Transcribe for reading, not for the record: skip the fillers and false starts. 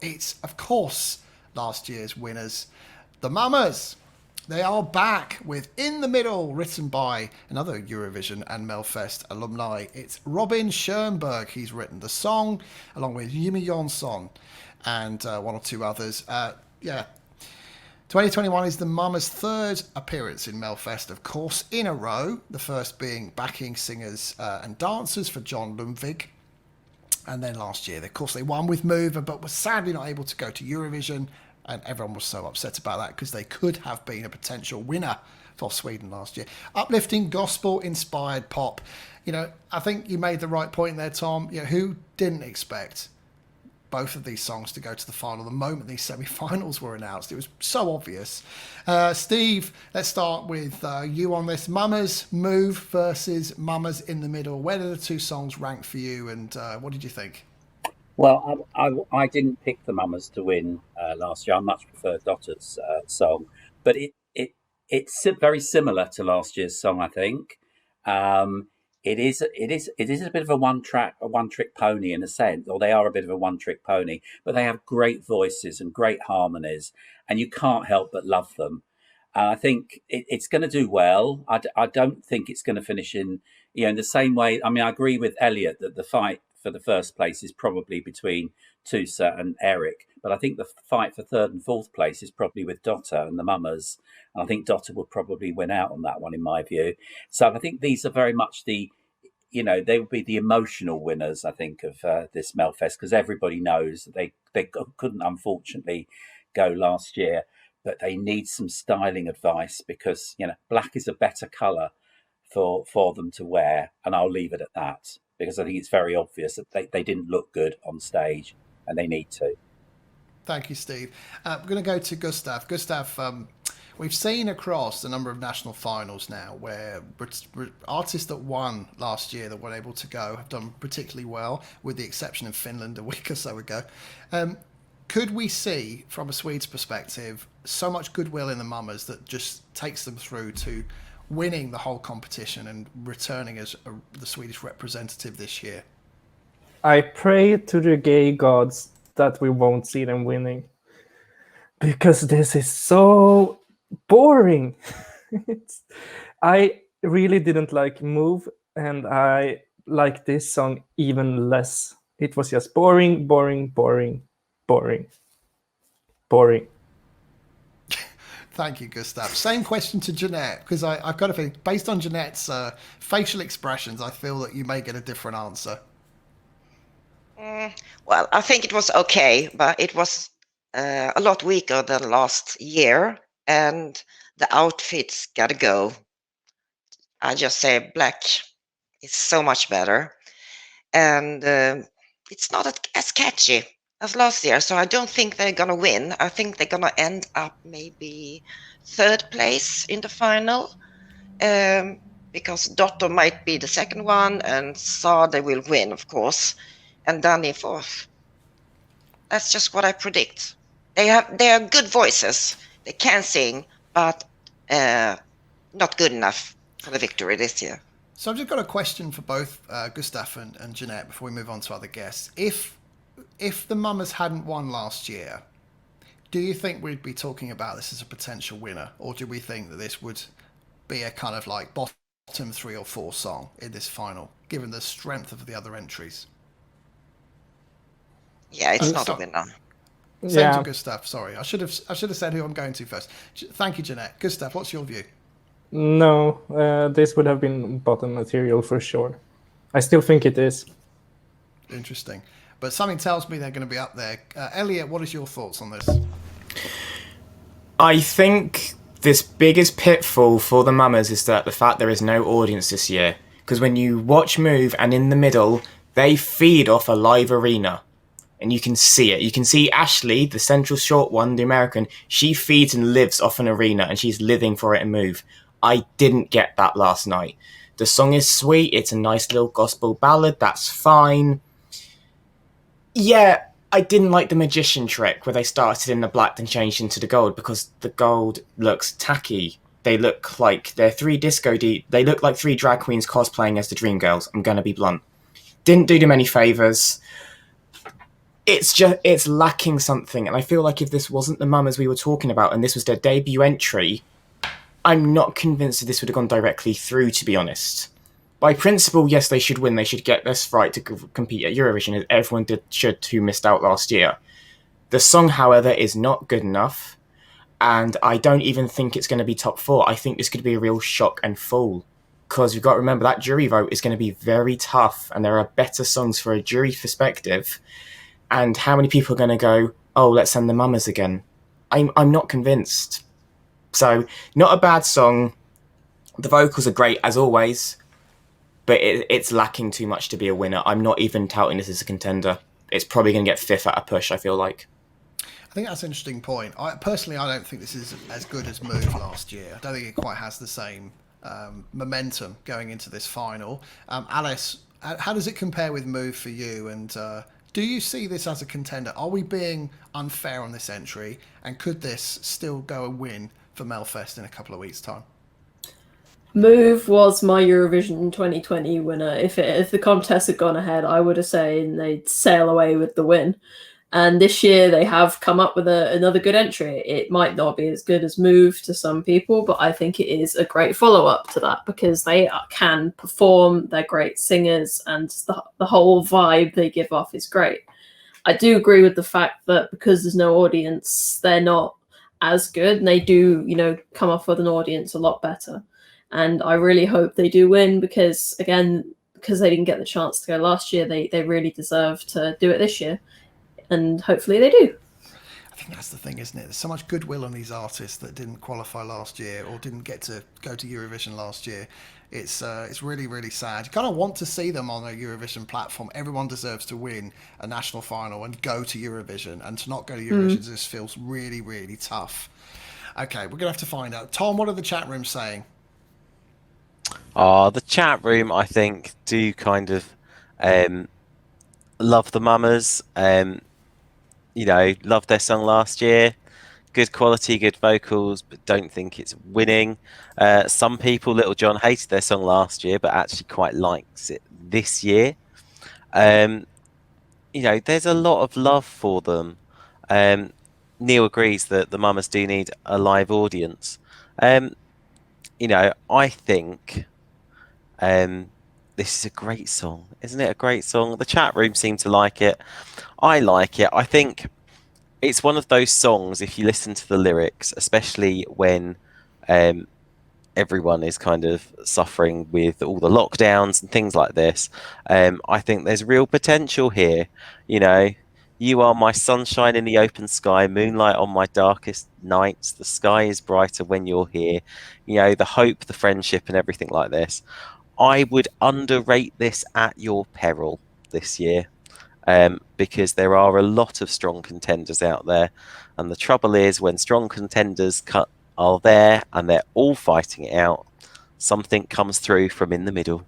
it's, of course, last year's winners, the MAMAS. They are back with In the Middle, written by another Eurovision and Melfest alumni. It's Robin Schoenberg. He's written the song, along with Yimi Jonsson and one or two others. 2021 is the MAMA's third appearance in Melfest, of course, in a row. The first being backing singers and dancers for John Lundvik. And then last year, of course, they won with Move, but were sadly not able to go to Eurovision. And everyone was so upset about that because they could have been a potential winner for Sweden last year. Uplifting, gospel-inspired pop. You know, I think you made the right point there, Tom. You know, who didn't expect both of these songs to go to the final the moment these semi-finals were announced? It was so obvious. Steve, let's start with you on this. MAMAS Move versus MAMAS In the Middle. Where did the two songs rank for you, and what did you think? Well, I didn't pick the MAMAs to win last year. I much prefer Dotta's song, but it's very similar to last year's song, I think. It is a bit of a one trick pony in a sense, or they are a bit of a one trick pony, but they have great voices and great harmonies, and you can't help but love them. I think it's going to do well. I don't think it's going to finish in the same way. I mean, I agree with Elliot that the fight for the first place is probably between Tusa and Eric, but I think the fight for third and fourth place is probably with Dotta and the MAMAs, and I think Dotta would probably win out on that one in my view. So I think these are very much they would be the emotional winners, I think, of this Melfest, because everybody knows that they couldn't unfortunately go last year, but they need some styling advice because black is a better colour for them to wear, and I'll leave it at that, because I think it's very obvious that they didn't look good on stage, and they need to. Thank you, Steve. We're going to go to Gustav. Gustav, we've seen across a number of national finals now where artists that won last year that were able to go have done particularly well, with the exception of Finland a week or so ago. Could we see, from a Swedes perspective, so much goodwill in the MAMAs that just takes them through to winning the whole competition and returning as the Swedish representative this year? I pray to the gay gods that we won't see them winning, because this is so boring. I really didn't like Move, and I like this song even less. It was just boring. Thank you, Gustav. Same question to Jeanette, because I've got to think, based on Jeanette's facial expressions, I feel that you may get a different answer. Well, I think it was okay, but it was a lot weaker than last year, and the outfits gotta go. I just say black is so much better, and it's not as catchy as last year, so I don't think they're gonna win. I think they're gonna end up maybe third place in the final, because Dotto might be the second one, and Sade will win, of course, and Danny fourth. That's just what I predict. They are good voices. They can sing, but not good enough for the victory this year. So I've just got a question for both Gustav and Jeanette before we move on to other guests. If the MAMAs hadn't won last year, do you think we'd be talking about this as a potential winner, or do we think that this would be a kind of like bottom 3 or 4 song in this final, given the strength of the other entries? Yeah, it's not a winner. Same to Gustav. Sorry, I should have said who I'm going to first. Thank you, Jeanette. Gustav, what's your view? No, this would have been bottom material for sure. I still think it is. Interesting. But something tells me they're going to be up there. Elliot, what is your thoughts on this? I think this biggest pitfall for the MAMAs is that the fact there is no audience this year. Because when you watch Move and In the Middle, they feed off a live arena. And you can see it. You can see Ashley, the central short one, the American, she feeds and lives off an arena, and she's living for it and Move. I didn't get that last night. The song is sweet. It's a nice little gospel ballad. That's fine. Yeah, I didn't like the magician trick where they started in the black then changed into the gold, because the gold looks tacky. They look like they're they look like 3 drag queens cosplaying as the Dream Girls. I'm going to be blunt. Didn't do them any favours. it's lacking something, and I feel like if this wasn't the Mamas we were talking about and this was their debut entry, I'm not convinced that this would have gone directly through, to be honest. By principle, yes, they should win. They should get this right to compete at Eurovision, as everyone should who missed out last year. The song, however, is not good enough, and I don't even think it's going to be top 4. I think this could be a real shock and fall, because you've got to remember that jury vote is going to be very tough, and there are better songs for a jury perspective. And how many people are going to go, oh, let's send the Mamas again? I'm not convinced. So, not a bad song. The vocals are great, as always, but it's lacking too much to be a winner. I'm not even touting this as a contender. It's probably going to get 5th at a push, I feel like. I think that's an interesting point. Personally, I don't think this is as good as Move last year. I don't think it quite has the same momentum going into this final. Alice, how does it compare with Move for you? And do you see this as a contender? Are we being unfair on this entry? And could this still go a win for Melfest in a couple of weeks' time? Move was my Eurovision 2020 winner. If the contest had gone ahead, I would have said they'd sail away with the win. And this year they have come up with another good entry. It might not be as good as Move to some people, but I think it is a great follow-up to that because they can perform, they're great singers, and the whole vibe they give off is great. I do agree with the fact that because there's no audience, they're not as good, and they do, come off with an audience a lot better. And I really hope they do win because they didn't get the chance to go last year, they really deserve to do it this year. And hopefully they do. I think that's the thing, isn't it? There's so much goodwill on these artists that didn't qualify last year or didn't get to go to Eurovision last year. It's really, really sad. You kind of want to see them on a Eurovision platform. Everyone deserves to win a national final and go to Eurovision. And to not go to Eurovision just feels really, really tough. Okay, we're going to have to find out. Tom, what are the chat rooms saying? The chat room, I think, do kind of love the Mamas. Loved their song last year. Good quality, good vocals, but don't think it's winning. Some people, Little John, hated their song last year, but actually quite likes it this year. There's a lot of love for them. Neil agrees that the Mamas do need a live audience. I think this is a great song. Isn't it a great song? The chat room seem to like it. I like it. I think it's one of those songs, if you listen to the lyrics, especially when everyone is kind of suffering with all the lockdowns and things like this, I think there's real potential here. You are my sunshine in the open sky, moonlight on my darkest nights. The sky is brighter when you're here. The hope, the friendship, and everything like this. I would underrate this at your peril this year. Because there are a lot of strong contenders out there. And the trouble is when strong contenders are there and they're all fighting it out, something comes through from in the middle.